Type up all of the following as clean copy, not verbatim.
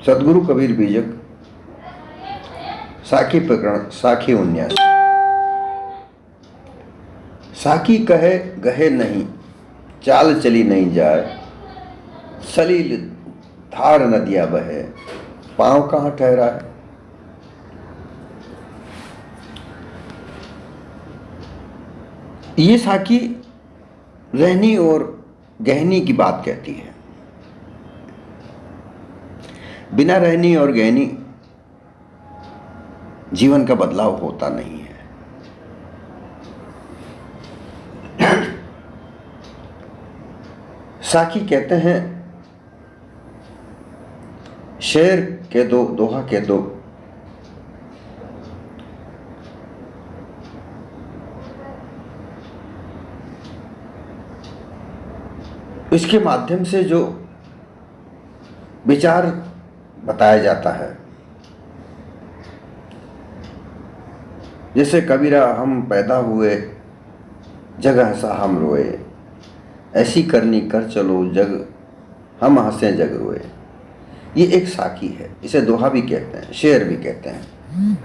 सदगुरु कबीर बीजक साखी प्रकरण साखी 79। साखी कहे गहे नहीं, चाल चली नहीं जाए, सलील धार नदिया बहे, पांव कहाँ ठहरा है। ये साखी रहनी और गहनी की बात कहती है। बिना रहनी और गहनी जीवन का बदलाव होता नहीं है। साखी कहते हैं शेर के दो दोहा के दो, इसके माध्यम से जो विचार बताया जाता है। जैसे कबीरा हम पैदा हुए जग हंसा हम रोए, ऐसी करनी कर चलो जग हम हंसे जग रोए। ये एक साखी है, इसे दोहा भी कहते हैं, शेर भी कहते हैं।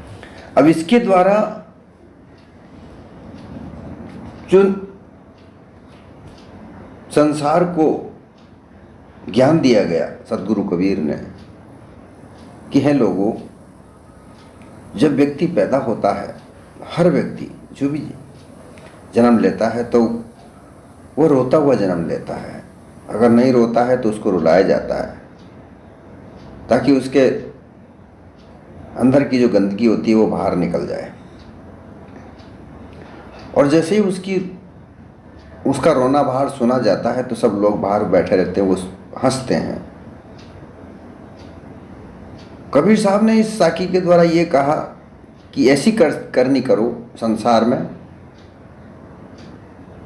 अब इसके द्वारा जो संसार को ज्ञान दिया गया सदगुरु कबीर ने कि है लोगों, जब व्यक्ति पैदा होता है, हर व्यक्ति जो भी जन्म लेता है तो वो रोता हुआ जन्म लेता है। अगर नहीं रोता है तो उसको रुलाया जाता है ताकि उसके अंदर की जो गंदगी होती है वो बाहर निकल जाए। और जैसे ही उसका रोना बाहर सुना जाता है तो सब लोग बाहर बैठे रहते हैं, वो हंसते हैं। कबीर साहब ने इस साखी के द्वारा ये कहा कि ऐसी करनी करो संसार में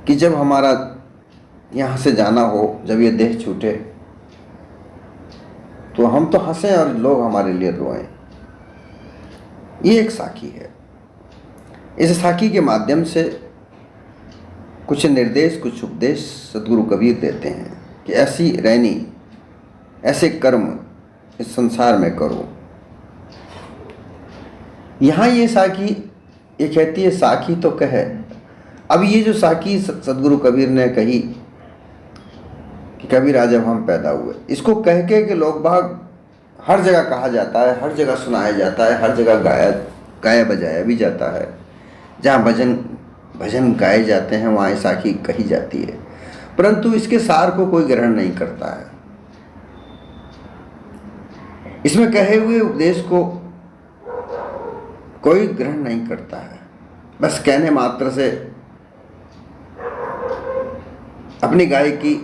कि जब हमारा यहाँ से जाना हो, जब ये देह छूटे तो हम तो हंसें और लोग हमारे लिए रोएं। ये एक साखी है। इस साखी के माध्यम से कुछ निर्देश, कुछ उपदेश सदगुरु कबीर देते हैं कि ऐसी रहनी, ऐसे कर्म इस संसार में करो। यहाँ ये साखी ये कहती है साखी तो कहे। अब ये जो साखी सदगुरु कबीर ने कही कि कबीरा जब हम पैदा हुए, इसको कह के कि लोग बाग हर जगह कहा जाता है, हर जगह सुनाया जाता है, हर जगह गाया बजाया भी जाता है। जहाँ भजन गाए जाते हैं वहाँ साखी कही जाती है, परंतु इसके सार को कोई ग्रहण नहीं करता है। इसमें कहे हुए उपदेश को कोई ग्रहण नहीं करता है। बस कहने मात्र से अपनी गायकी,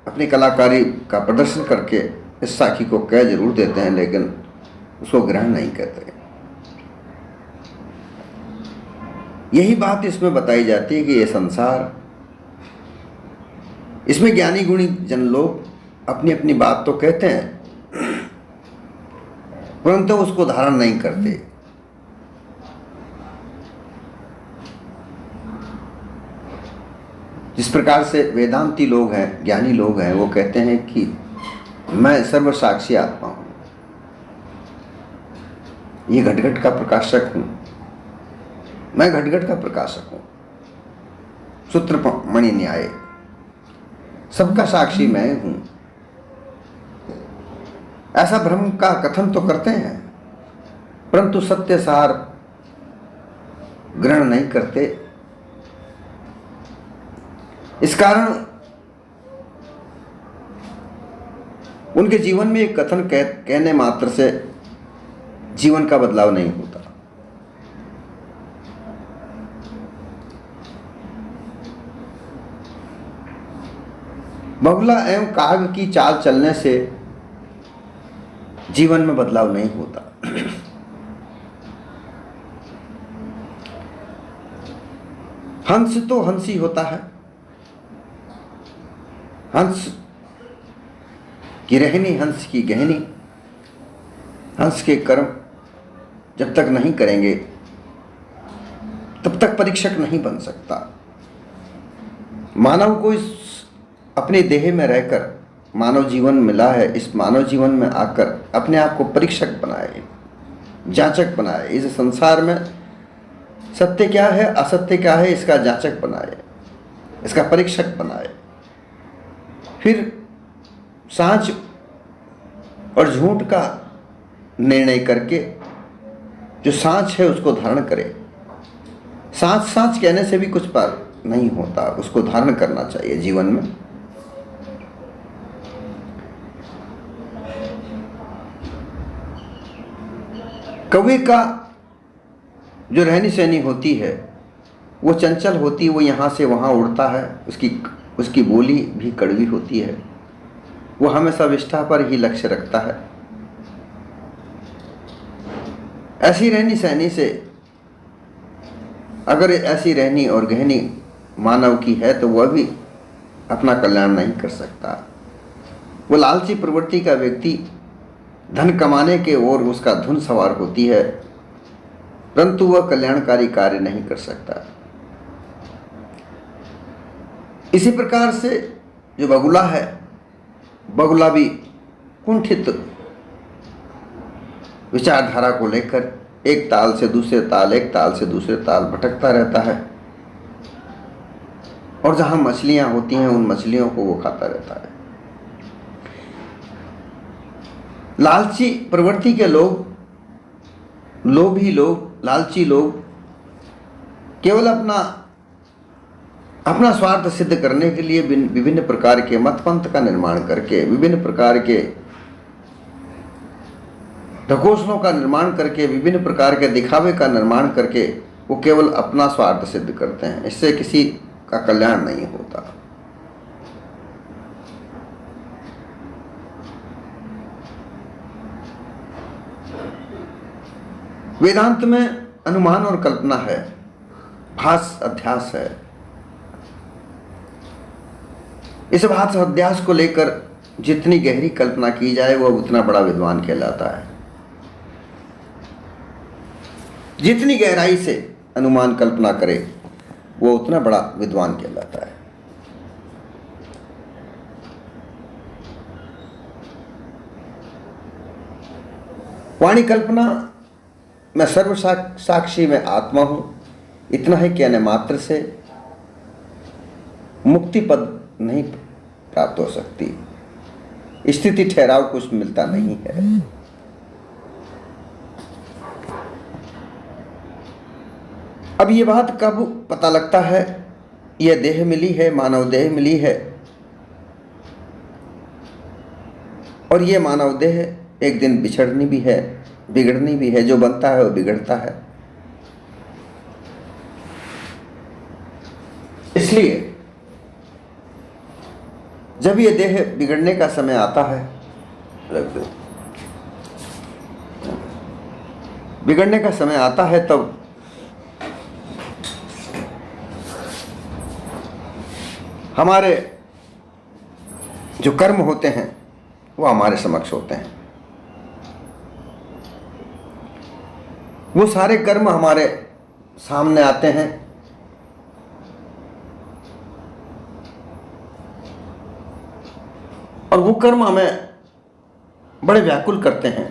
अपनी कलाकारी का प्रदर्शन करके इस साखी को कह जरूर देते हैं, लेकिन उसको ग्रहण नहीं करते। यही बात इसमें बताई जाती है कि ये संसार, इसमें ज्ञानी गुणी जन लोग अपनी अपनी बात तो कहते हैं परंतु उसको धारण नहीं करते। जिस प्रकार से वेदांती लोग हैं, ज्ञानी लोग हैं, वो कहते हैं कि मैं सर्वसाक्षी आत्मा हूं, ये घट-घट का प्रकाशक हूं, मैं घट-घट का प्रकाशक हूं, सूत्रमणि न्याय, सबका साक्षी मैं हूं। ऐसा भ्रम का कथन तो करते हैं परंतु सत्य सार ग्रहण नहीं करते। इस कारण उनके जीवन में एक कथन कहने मात्र से जीवन का बदलाव नहीं होता। बगुला एवं काग की चाल चलने से जीवन में बदलाव नहीं होता। हंस तो हंस ही होता है। हंस की रहनी, हंस की गहनी, हंस के कर्म जब तक नहीं करेंगे तब तक परीक्षक नहीं बन सकता। मानव को इस अपने देह में रहकर मानव जीवन मिला है, इस मानव जीवन में आकर अपने आप को परीक्षक बनाए, जांचक बनाए। इस संसार में सत्य क्या है, असत्य क्या है, इसका जांचक बनाए, इसका परीक्षक बनाए। फिर सच और झूठ का निर्णय करके जो सच है उसको धारण करे। सच सच कहने से भी कुछ पर नहीं होता, उसको धारण करना चाहिए जीवन में। कवि का जो रहनी सहनी होती है वो चंचल होती है, वो यहाँ से वहाँ उड़ता है, उसकी बोली भी कड़वी होती है, वो हमेशा विष्ठा पर ही लक्ष्य रखता है। ऐसी रहनी सहनी से, अगर ऐसी रहनी और गहनी मानव की है तो वह भी अपना कल्याण नहीं कर सकता। वो लालची प्रवृत्ति का व्यक्ति धन कमाने के ओर उसका धुन सवार होती है, परंतु वह कल्याणकारी कार्य नहीं कर सकता। इसी प्रकार से जो बगुला है, बगुला भी कुंठित विचारधारा को लेकर एक ताल से दूसरे ताल, एक ताल से दूसरे ताल भटकता रहता है, और जहां मछलियां होती हैं उन मछलियों को वो खाता रहता है। लालची प्रवृत्ति के लोग, लोभी लोग, लालची लोग केवल अपना स्वार्थ सिद्ध करने के लिए विभिन्न प्रकार के मतपंथ का निर्माण करके, विभिन्न प्रकार के ढकोसलों का निर्माण करके, विभिन्न प्रकार के दिखावे का निर्माण करके वो केवल अपना स्वार्थ सिद्ध करते हैं। इससे किसी का कल्याण नहीं होता। वेदांत में अनुमान और कल्पना है, भास अध्यास है। इस भास अध्यास को लेकर जितनी गहरी कल्पना की जाए वह उतना बड़ा विद्वान कहलाता है। जितनी गहराई से अनुमान कल्पना करे वो उतना बड़ा विद्वान कहलाता है। वाणी कल्पना मैं सर्व साक्षी में आत्मा हूं, इतना ही कहने मात्र से मुक्ति पद नहीं प्राप्त हो सकती, स्थिति ठहराव कुछ मिलता नहीं है। अब ये बात कब पता लगता है? यह देह मिली है, मानव देह मिली है, और ये मानव देह एक दिन बिछड़नी भी है, बिगड़नी भी है। जो बनता है वो बिगड़ता है। इसलिए जब ये देह बिगड़ने का समय आता है, बिगड़ने का समय आता है, तब हमारे जो कर्म होते हैं वो हमारे समक्ष होते हैं। वो सारे कर्म हमारे सामने आते हैं, और वो कर्म हमें बड़े व्याकुल करते हैं।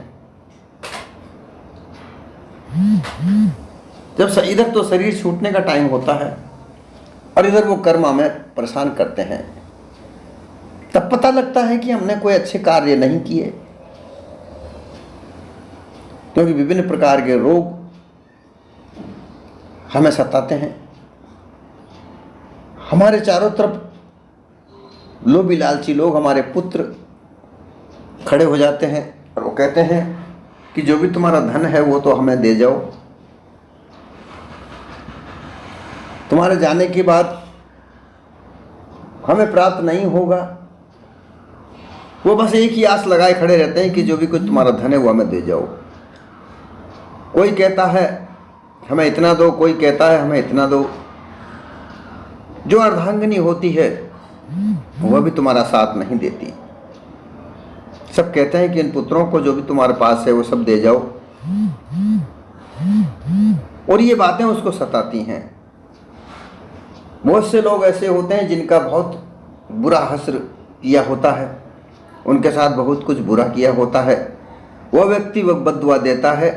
जब इधर तो शरीर छूटने का टाइम होता है और इधर वो कर्म हमें परेशान करते हैं, तब पता लगता है कि हमने कोई अच्छे कार्य नहीं किए, क्योंकि विभिन्न प्रकार के रोग हमें सताते हैं। हमारे चारों तरफ लोभी लालची लोग, हमारे पुत्र खड़े हो जाते हैं और वो कहते हैं कि जो भी तुम्हारा धन है वो तो हमें दे जाओ, तुम्हारे जाने के बाद हमें प्राप्त नहीं होगा। वो बस एक ही आस लगाए खड़े रहते हैं कि जो भी कुछ तुम्हारा धन है वो हमें दे जाओ। कोई कहता है हमें इतना दो, कोई कहता है हमें इतना दो। जो अर्धांगिनी होती है वह भी तुम्हारा साथ नहीं देती। सब कहते हैं कि इन पुत्रों को जो भी तुम्हारे पास है वो सब दे जाओ, और ये बातें उसको सताती हैं। बहुत से लोग ऐसे होते हैं जिनका बहुत बुरा हश्र किया होता है, उनके साथ बहुत कुछ बुरा किया होता है, वह व्यक्ति वह बद्दुआ देता है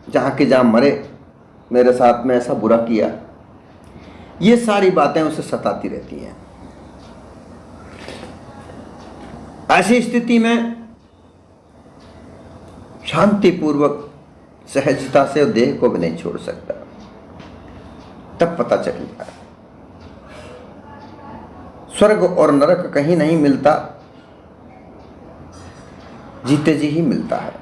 जहाँ के जहाँ मरे, मेरे साथ में ऐसा बुरा किया। ये सारी बातें उसे सताती रहती हैं। ऐसी स्थिति में शांतिपूर्वक सहजता से देह को भी नहीं छोड़ सकता। तब पता चलता है स्वर्ग और नरक कहीं नहीं मिलता, जीते जी ही मिलता है।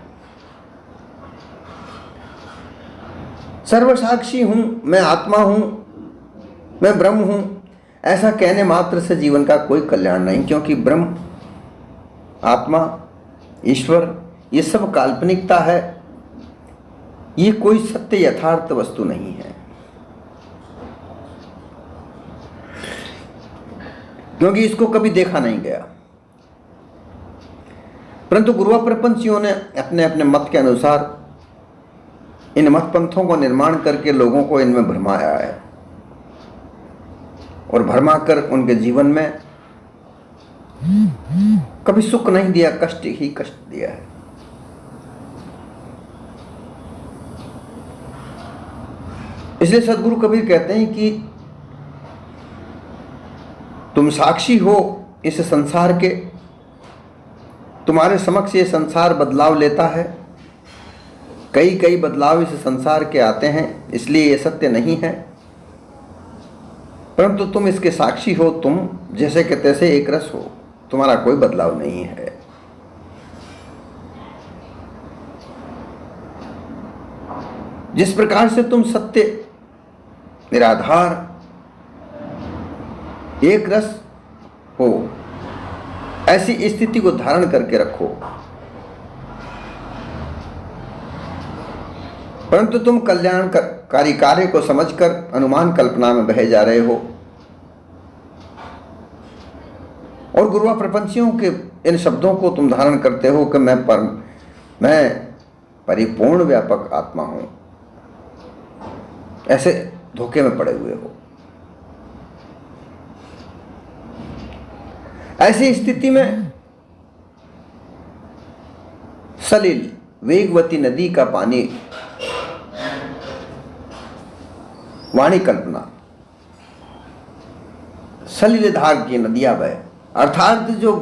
सर्वसाक्षी हूं, मैं आत्मा हूं, मैं ब्रह्म हूं, ऐसा कहने मात्र से जीवन का कोई कल्याण नहीं, क्योंकि ब्रह्म, आत्मा, ईश्वर ये सब काल्पनिकता है। ये कोई सत्य यथार्थ वस्तु नहीं है, क्योंकि इसको कभी देखा नहीं गया। परंतु गुरुआ प्रपंचियों ने अपने अपने मत के अनुसार इन मत पंथों को निर्माण करके लोगों को इनमें भरमाया है, और भरमा कर उनके जीवन में कभी सुख नहीं दिया, कष्ट ही कष्ट दिया है। इसलिए सदगुरु कबीर कहते हैं कि तुम साक्षी हो इस संसार के, तुम्हारे समक्ष ये संसार बदलाव लेता है। कई कई बदलाव इस संसार के आते हैं, इसलिए ये सत्य नहीं है, परंतु तुम इसके साक्षी हो। तुम जैसे के तैसे एक रस हो, तुम्हारा कोई बदलाव नहीं है। जिस प्रकार से तुम सत्य, निराधार, एक रस हो, ऐसी स्थिति को धारण करके रखो। परंतु तुम कल्याणकारी कार्य को समझकर अनुमान कल्पना में बहे जा रहे हो, और गुरुआ प्रपंचियों के इन शब्दों को तुम धारण करते हो कि मैं परिपूर्ण व्यापक आत्मा हूं। ऐसे धोखे में पड़े हुए हो। ऐसी स्थिति में सलिल वेगवती नदी का पानी, वाणी कल्पना, सलिल धार की नदियां बह, अर्थात जो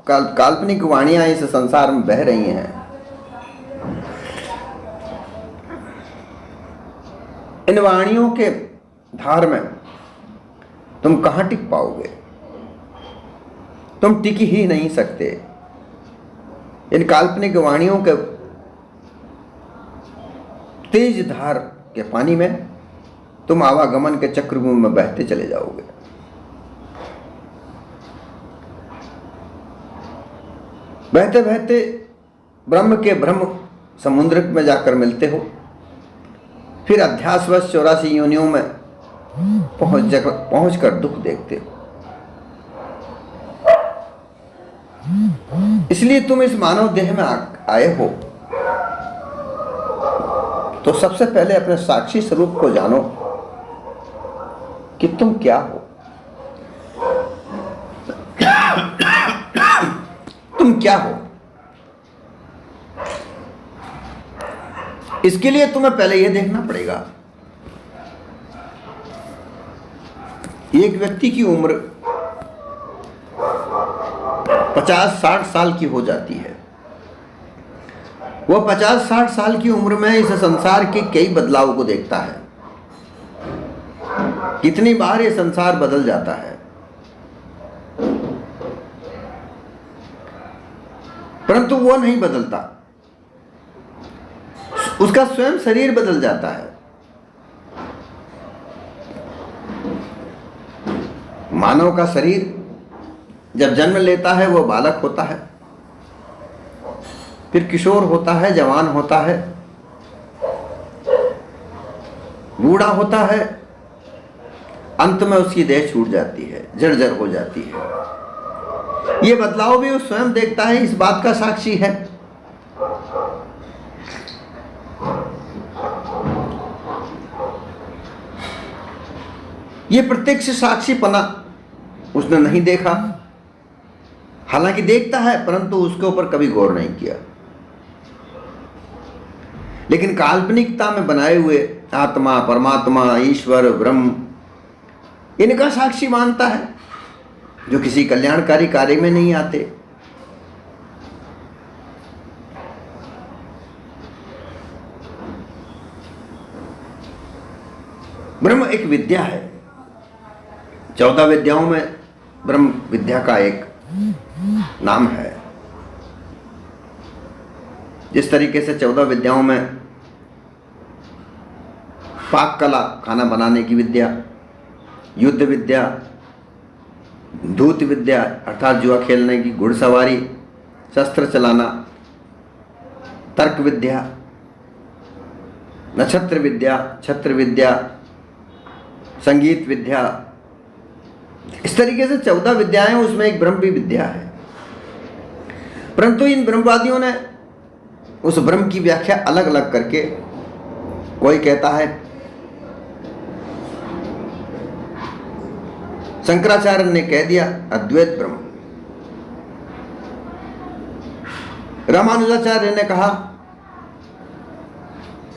काल्पनिक वाणियां इस संसार में बह रही हैं, इन वाणियों के धार में तुम कहां टिक पाओगे? तुम टिक ही नहीं सकते। इन काल्पनिक वाणियों के तेज धार के पानी में तुम आवागमन के चक्रव्यूह में बहते चले जाओगे। बहते बहते ब्रह्म के ब्रह्म समुद्र में जाकर मिलते हो, फिर अध्यासवश 84 योनियों में पहुंच कर दुख देखते हो। इसलिए तुम इस मानव देह में आए हो, तो सबसे पहले अपने साक्षी स्वरूप को जानो कि तुम क्या हो। तुम क्या हो, इसके लिए तुम्हें पहले यह देखना पड़ेगा। एक व्यक्ति की उम्र 50-60 साल की हो जाती है। वह 50-60 साल की उम्र में इस संसार के कई बदलाव को देखता है। कितनी बार ये संसार बदल जाता है, परंतु वो नहीं बदलता, उसका स्वयं शरीर बदल जाता है। मानव का शरीर जब जन्म लेता है वो बालक होता है, फिर किशोर होता है, जवान होता है, बूढ़ा होता है, अंत में उसकी देह छूट जाती है, जर्जर हो जाती है। ये बदलाव भी वो स्वयं देखता है, इस बात का साक्षी है। ये प्रत्यक्ष साक्षीपना उसने नहीं देखा, हालांकि देखता है परंतु उसके ऊपर कभी गौर नहीं किया। लेकिन काल्पनिकता में बनाए हुए आत्मा, परमात्मा, ईश्वर, ब्रह्म, इनका साक्षी मानता है, जो किसी कल्याणकारी कार्य में नहीं आते। ब्रह्म एक विद्या है। 14 विद्याओं में ब्रह्म विद्या का एक नाम है। जिस तरीके से 14 विद्याओं में पाक कला, खाना बनाने की विद्या, युद्ध विद्या, धूत विद्या अर्थात जुआ खेलने की, घुड़सवारी, शस्त्र चलाना, तर्क विद्या, नक्षत्र विद्या, छत्र विद्या, संगीत विद्या, इस तरीके से 14 विद्याएं, उसमें एक ब्रह्म भी विद्या है। परंतु इन ब्रह्मवादियों ने उस ब्रह्म की व्याख्या अलग अलग करके, कोई कहता है, शंकराचार्य ने कह दिया अद्वैत ब्रह्म, रामानुजाचार्य ने कहा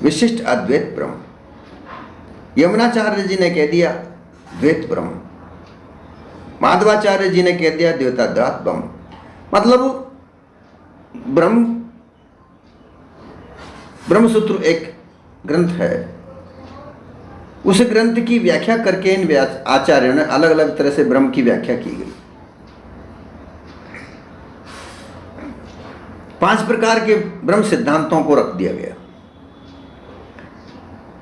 विशिष्ट अद्वैत ब्रह्म, यमुनाचार्य जी ने कह दिया द्वैत ब्रह्म, माधवाचार्य जी ने कह दिया द्वैताद्वैत ब्रह्म। मतलब ब्रह्मसूत्र एक ग्रंथ है, उस ग्रंथ की व्याख्या करके इन आचार्यों ने अलग अलग तरह से ब्रह्म की व्याख्या की गई। 5 प्रकार के ब्रह्म सिद्धांतों को रख दिया गया।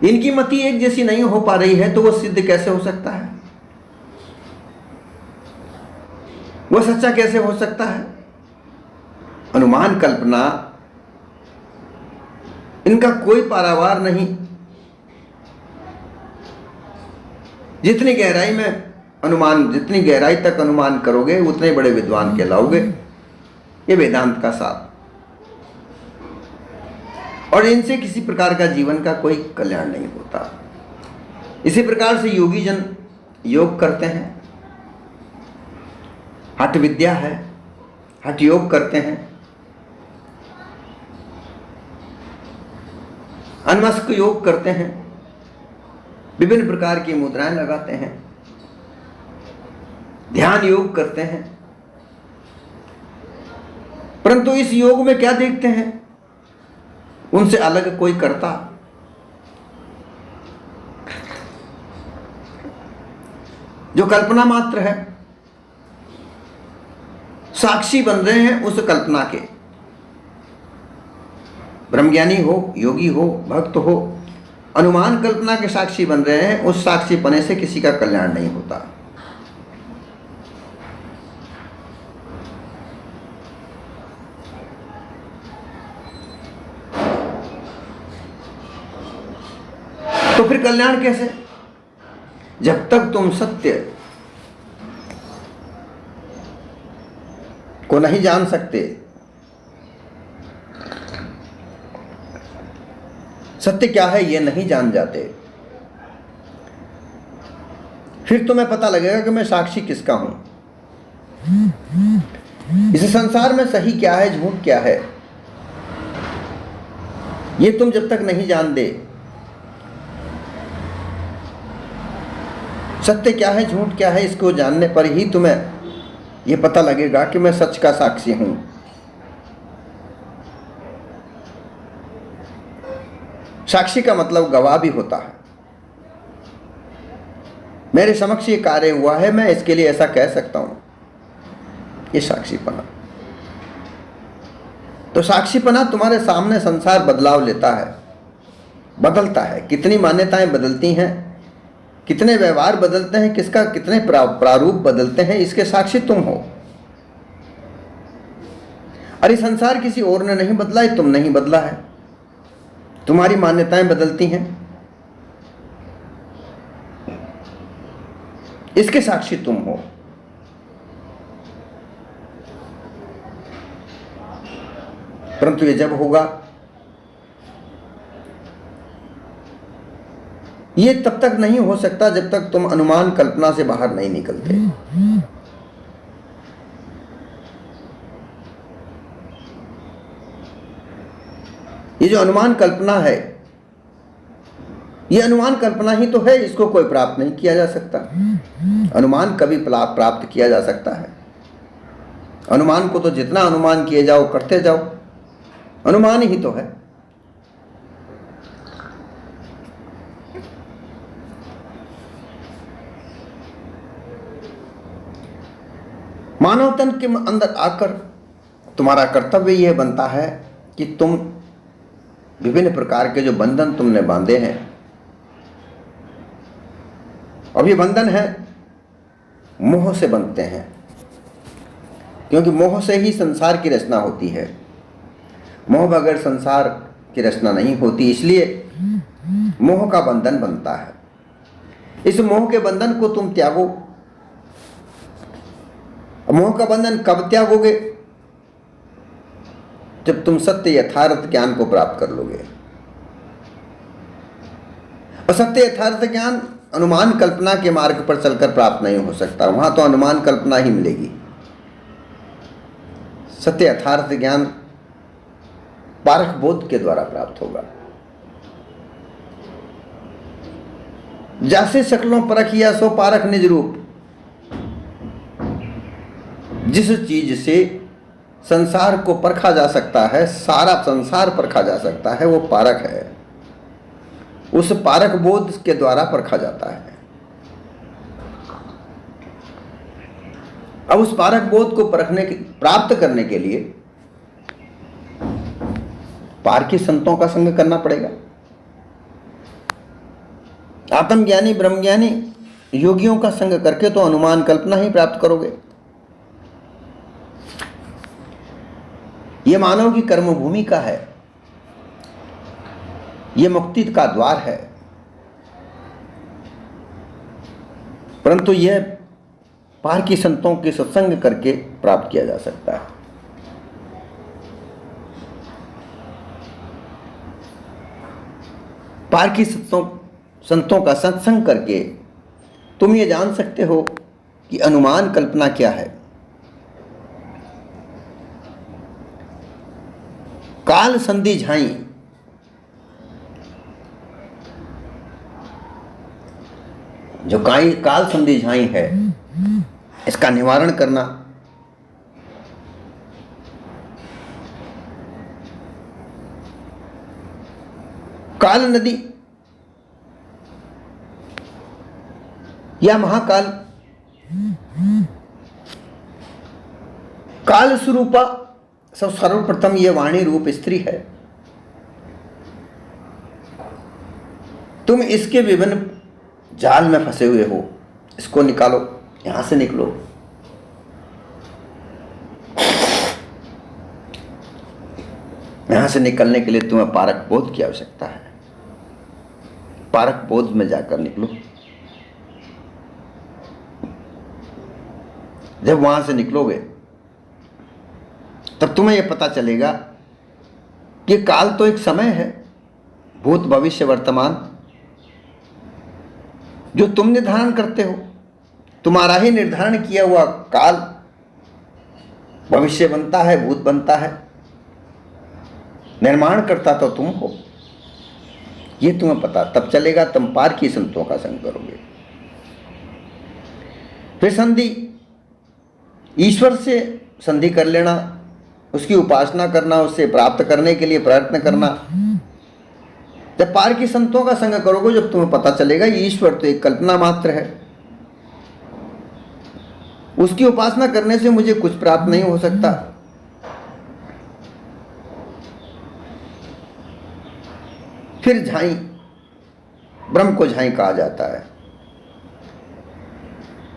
इनकी मति एक जैसी नहीं हो पा रही है, तो वो सिद्ध कैसे हो सकता है, वो सच्चा कैसे हो सकता है? अनुमान, कल्पना, इनका कोई पारावार नहीं। जितनी गहराई में अनुमान, जितनी गहराई तक अनुमान करोगे उतने बड़े विद्वान कहलाओगे। ये वेदांत का सार। और इनसे किसी प्रकार का जीवन का कोई कल्याण नहीं होता। इसी प्रकार से योगी जन योग करते हैं, हठ विद्या है, हठ योग करते हैं, अनमस्क योग करते हैं, विभिन्न प्रकार की मुद्राएं लगाते हैं, ध्यान योग करते हैं। परंतु इस योग में क्या देखते हैं? उनसे अलग कोई करता, जो कल्पना मात्र है, साक्षी बन रहे हैं उस कल्पना के। ब्रह्मज्ञानी हो, योगी हो, भक्त हो, अनुमान कल्पना के साक्षी बन रहे हैं। उस साक्षी पने से किसी का कल्याण नहीं होता। तो फिर कल्याण कैसे? जब तक तुम सत्य को नहीं जान सकते, सत्य क्या है ये नहीं जान जाते, फिर तुम्हें पता लगेगा कि मैं साक्षी किसका हूं। इस संसार में सही क्या है, झूठ क्या है, ये तुम जब तक नहीं जान दे, सत्य क्या है, झूठ क्या है, इसको जानने पर ही तुम्हें ये पता लगेगा कि मैं सच का साक्षी हूं। साक्षी का मतलब गवाह भी होता है। मेरे समक्ष ये कार्य हुआ है, मैं इसके लिए ऐसा कह सकता हूं, ये साक्षीपना। तो साक्षीपना तुम्हारे सामने संसार बदलाव लेता है, बदलता है। कितनी मान्यताएं बदलती हैं, कितने व्यवहार बदलते हैं, किसका कितने प्रारूप बदलते हैं, इसके साक्षी तुम हो। अरे संसार किसी और ने नहीं बदला है, तुम नहीं बदला है। तुम्हारी मान्यताएं बदलती हैं, इसके साक्षी तुम हो। परंतु ये जब होगा, ये तब तक नहीं हो सकता जब तक तुम अनुमान कल्पना से बाहर नहीं निकलते। ये जो अनुमान कल्पना है, ये अनुमान कल्पना ही तो है, इसको कोई प्राप्त नहीं किया जा सकता। अनुमान कभी प्राप्त किया जा सकता है? अनुमान को तो जितना अनुमान किए जाओ करते जाओ, अनुमान ही तो है। मानव तन के अंदर आकर तुम्हारा कर्तव्य यह बनता है कि तुम विभिन्न प्रकार के जो बंधन तुमने बांधे हैं, और ये बंधन है मोह से बनते हैं, क्योंकि मोह से ही संसार की रचना होती है। मोह बगैर संसार की रचना नहीं होती, इसलिए मोह का बंधन बनता है। इस मोह के बंधन को तुम त्यागो। मोह का बंधन कब त्यागोगे? जब तुम सत्य यथार्थ ज्ञान को प्राप्त कर लोगे। और सत्य यथार्थ ज्ञान अनुमान कल्पना के मार्ग पर चलकर प्राप्त नहीं हो सकता, वहां तो अनुमान कल्पना ही मिलेगी। सत्य यथार्थ ज्ञान पारख बोध के द्वारा प्राप्त होगा। जैसे शकलों परखिया सो पारख निज रूप। जिस चीज से संसार को परखा जा सकता है, सारा संसार परखा जा सकता है, वो पारख है। उस पारख बोध के द्वारा परखा जाता है। अब उस पारख बोध को प्राप्त करने के लिए पारखी संतों का संग करना पड़ेगा। आत्मज्ञानी ब्रह्मज्ञानी योगियों का संग करके तो अनुमान कल्पना ही प्राप्त करोगे। यह मानव की कर्म भूमि का है, यह मुक्ति का द्वार है, परंतु यह पारखी संतों के सत्संग करके प्राप्त किया जा सकता है। पारखी संतों का सत्संग करके तुम ये जान सकते हो कि अनुमान कल्पना क्या है। काल संधि झाई, जो काल संधि झाई है, इसका निवारण करना काल नदी या महाकाल, काल स्वरूपा सब सर्वप्रथम यह वाणी रूप स्त्री है। तुम इसके विभिन्न जाल में फंसे हुए हो, इसको निकालो, यहां से निकलो। यहां से निकलने के लिए तुम्हें पारक बोध की आवश्यकता है। पारक बोध में जाकर निकलो। जब वहां से निकलोगे तब तुम्हें यह पता चलेगा कि काल तो एक समय है, भूत भविष्य वर्तमान, जो तुम निर्धारण करते हो। तुम्हारा ही निर्धारण किया हुआ काल भविष्य बनता है, भूत बनता है, निर्माण करता तो तुम हो। यह तुम्हें पता तब चलेगा, तुम पारखी संतों का संग करोगे। फिर संधि, ईश्वर से संधि कर लेना, उसकी उपासना करना, उससे प्राप्त करने के लिए प्रयत्न करना। जब पारखी संतों का संग करोगे, जब तुम्हें पता चलेगा ईश्वर तो एक कल्पना मात्र है, उसकी उपासना करने से मुझे कुछ प्राप्त नहीं हो सकता, फिर झाई, ब्रह्म को झाई कहा जाता है।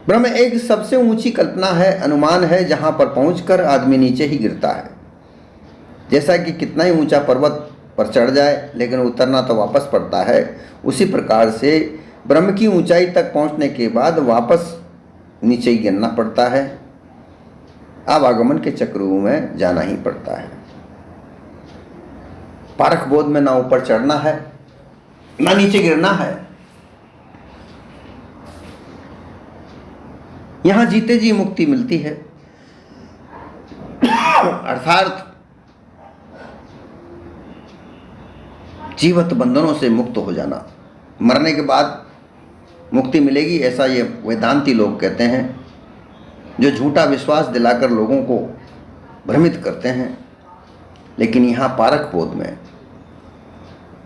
ब्रह्म एक सबसे ऊंची कल्पना है, अनुमान है, जहां पर पहुंचकर आदमी नीचे ही गिरता है। जैसा कि कितना ही ऊंचा पर्वत पर चढ़ जाए लेकिन उतरना तो वापस पड़ता है, उसी प्रकार से ब्रह्म की ऊंचाई तक पहुंचने के बाद वापस नीचे ही गिरना पड़ता है। आवागमन के चक्रों में जाना ही पड़ता है। पारख बोध में ना ऊपर चढ़ना है ना नीचे गिरना है। यहां जीते जी मुक्ति मिलती है, अर्थात जीवत बंधनों से मुक्त हो जाना, मरने के बाद मुक्ति मिलेगी, ऐसा ये वेदांती लोग कहते हैं, जो झूठा विश्वास दिलाकर लोगों को भ्रमित करते हैं। लेकिन यहाँ पारक बोध में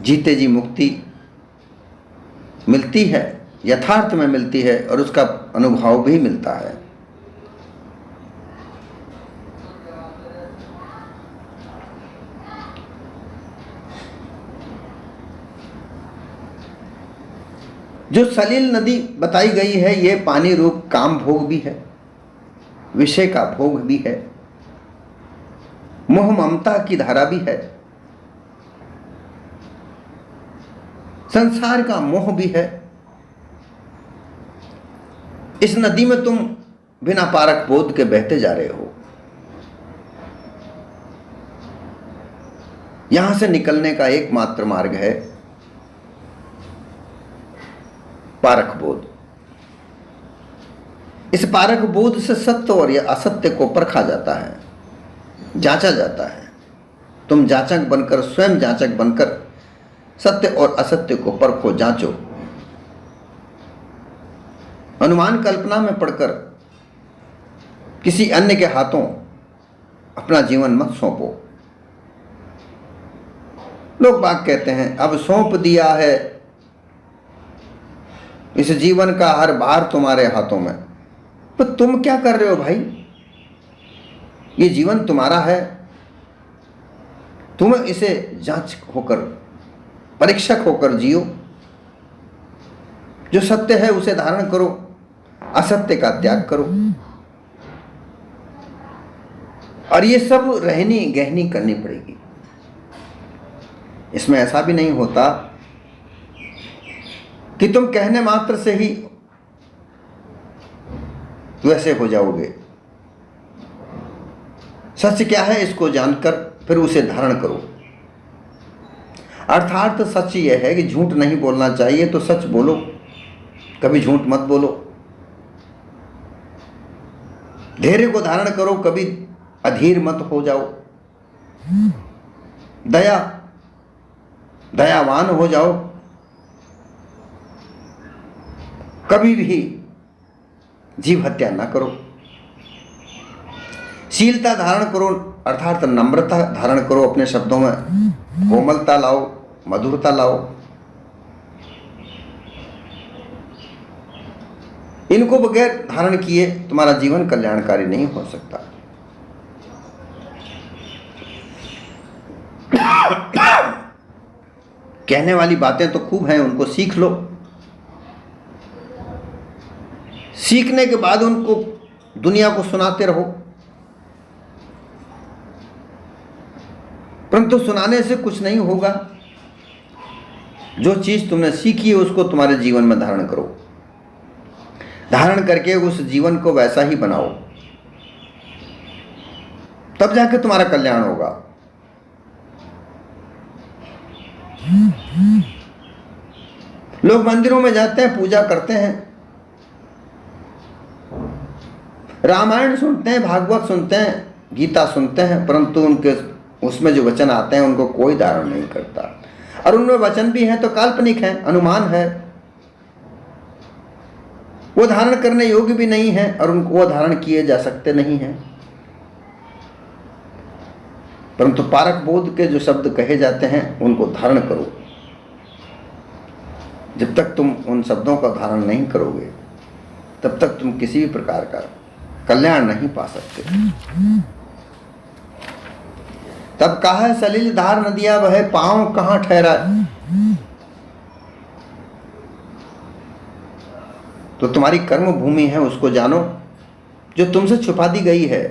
जीते जी मुक्ति मिलती है, यथार्थ में मिलती है, और उसका अनुभव भी मिलता है। जो सलील नदी बताई गई है, ये पानी रूप काम भोग भी है, विषय का भोग भी है, मोह ममता की धारा भी है, संसार का मोह भी है। इस नदी में तुम बिना पारक बोध के बहते जा रहे हो। यहां से निकलने का एकमात्र मार्ग है पारक बोध। इस पारक बोध से सत्य और या असत्य को परखा जाता है, जांचा जाता है। तुम जांचक बनकर, स्वयं जांचक बनकर सत्य और असत्य को परखो, जांचो। अनुमान कल्पना में पढ़कर किसी अन्य के हाथों अपना जीवन मत सौंपो। लोग बाग कहते हैं अब सौंप दिया है, इस जीवन का हर बार तुम्हारे हाथों में। तो तुम क्या कर रहे हो भाई? ये जीवन तुम्हारा है, तुम इसे जांच होकर, परीक्षक होकर जियो। जो सत्य है उसे धारण करो, असत्य का त्याग करो। और ये सब रहनी गहनी करनी पड़ेगी। इसमें ऐसा भी नहीं होता कि तुम कहने मात्र से ही वैसे हो जाओगे। सच क्या है इसको जानकर फिर उसे धारण करो। अर्थात सच यह है कि झूठ नहीं बोलना चाहिए, तो सच बोलो, कभी झूठ मत बोलो। धैर्य को धारण करो, कभी अधीर मत हो जाओ। दयावान हो जाओ, कभी भी जीव हत्या ना करो। शीलता धारण करो, अर्थात नम्रता धारण करो। अपने शब्दों में कोमलता लाओ, मधुरता लाओ। इनको बगैर धारण किए तुम्हारा जीवन कल्याणकारी नहीं हो सकता। कहने वाली बातें तो खूब हैं, उनको सीख लो। सीखने के बाद उनको दुनिया को सुनाते रहो। परंतु सुनाने से कुछ नहीं होगा। जो चीज तुमने सीखी है उसको तुम्हारे जीवन में धारण करो। धारण करके उस जीवन को वैसा ही बनाओ, तब जाके तुम्हारा कल्याण होगा। लोग मंदिरों में जाते हैं, पूजा करते हैं, रामायण सुनते हैं, भागवत सुनते हैं, गीता सुनते हैं, परंतु उनके उसमें जो वचन आते हैं उनको कोई धारण नहीं करता। और उनमें वचन भी हैं तो काल्पनिक हैं, अनुमान है, वो धारण करने योग्य भी नहीं है और उनको वो धारण किए जा सकते नहीं हैं। परंतु पारक बोध के जो शब्द कहे जाते हैं उनको धारण करो। जब तक तुम उन शब्दों का धारण नहीं करोगे तब तक तुम किसी भी प्रकार का कल्याण नहीं पा सकते। तब कहा सलिल धार नदिया बहे, पांव कहां ठहरा। तो तुम्हारी कर्म भूमि है, उसको जानो, जो तुमसे छुपा दी गई है।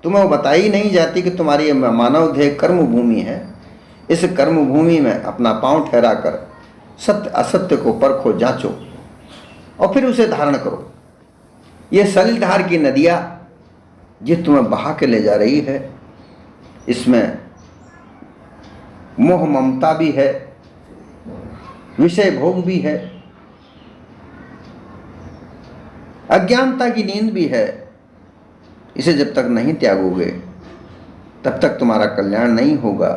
तुम्हें वो बताई नहीं जाती कि तुम्हारी मानव देह कर्म भूमि है। इस कर्म भूमि में अपना पांव ठहरा कर सत्य असत्य को परखो, जांचो और फिर उसे धारण करो। ये सलिल धार की नदियाँ ये तुम्हें बहा के ले जा रही है, इसमें मोह ममता भी है, विषय भोग भी है, अज्ञानता की नींद भी है। इसे जब तक नहीं त्यागोगे तब तक तुम्हारा कल्याण नहीं होगा।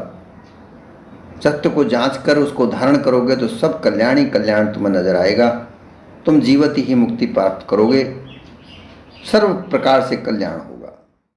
सत्य को जांच कर उसको धारण करोगे तो सब कल्याण ही कल्याण तुम्हें नजर आएगा। तुम जीवत ही मुक्ति प्राप्त करोगे, सर्व प्रकार से कल्याण होगा।